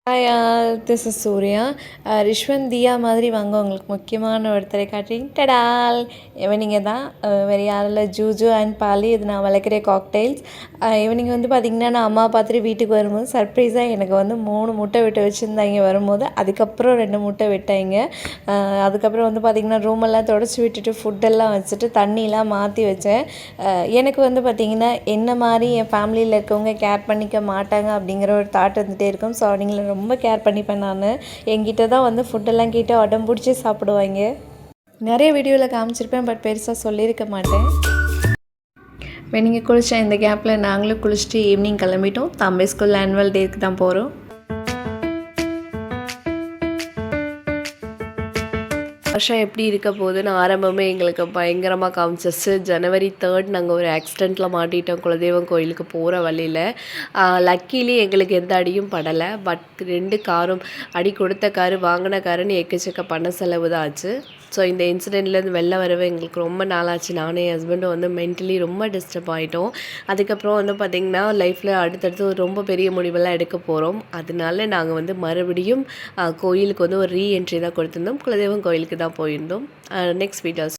Hi all, this is Surya. Rishwanth Diya மாதிரி வாங்க உங்களுக்கு முக்கியமான ஒருத்தரை காட்டுறீங்க. டடால் இவனிங்க தான். வேறு யாரும் இல்லை, ஜூஜு அண்ட் பாலி. இது நான் வளர்க்குற காக்டெயில்ஸ். இவனிங்க வந்து பார்த்திங்கன்னா, நான் அம்மா பார்த்துட்டு வீட்டுக்கு வரும்போது சர்ப்ரைஸாக எனக்கு வந்து 3 முட்டை விட்டு வச்சுருந்தாங்க வரும்போது. அதுக்கப்புறம் 2 முட்டை விட்டாங்க. அதுக்கப்புறம் வந்து பார்த்திங்கன்னா, ரூமெல்லாம் தொடச்சி விட்டுட்டு ஃபுட்டெல்லாம் வச்சுட்டு தண்ணியெலாம் மாற்றி வச்சேன். எனக்கு வந்து பார்த்திங்கன்னா, என்ன மாதிரி என் ஃபேமிலியில் இருக்கவங்க கேர் பண்ணிக்க மாட்டாங்க அப்படிங்கிற ஒரு தாட் வந்துகிட்டே இருக்கும். ஸோ அவங்கள ரொம்ப கேர் பண்ணிப்பேன் நான். என்கிட்ட தான் வந்து ஃபுட்டெல்லாம் கேட்டு உடம்பு பிடிச்சி சாப்பிடுவாங்க. நிறைய வீடியோவில் காமிச்சிருப்பேன், பட் பெருசாக சொல்லியிருக்க மாட்டேன். நீங்கள் குளிச்சா இந்த கேப்பில் நாங்களும் குளிச்சுட்டு ஈவினிங் கிளம்பிட்டோம். தம்பி ஸ்கூல் ஆனுவல் டேக்கு தான் போகிறோம். வருஷம் எப்படி இருக்க போகுதுன்னு ஆரம்பமே எங்களுக்கு பயங்கரமாக காமிச்சிச்சு. ஜனவரி 3 நாங்கள் ஒரு ஆக்சிடெண்ட்டில் மாட்டிட்டோம் குலதெய்வம் கோயிலுக்கு போகிற வழியில். லக்கிலி எங்களுக்கு எந்த அடியும் படலை. பட் 2 காரும் அடி கொடுத்த காரு வாங்கின காருன்னு எக்கச்சக்க பண செலவு தான் ஆச்சு. ஸோ இந்த இன்சிடெண்ட்லேருந்து வெளில வரவே எங்களுக்கு ரொம்ப நாளாச்சு. நானும் என் ஹஸ்பண்டும் வந்து மென்டலி ரொம்ப டிஸ்டர்ப் ஆகிட்டோம். அதுக்கப்புறம் வந்து பார்த்திங்கன்னா, லைஃப்பில் அடுத்தடுத்து ஒரு ரொம்ப பெரிய முடிவெல்லாம் எடுக்க போகிறோம். அதனால நாங்கள் வந்து மறுபடியும் கோயிலுக்கு வந்து ஒரு ரீஎன்ட்ரி தான் கொடுத்துருந்தோம். குலதெய்வம் கோயிலுக்கு தான் போயிருந்தோம். Next videos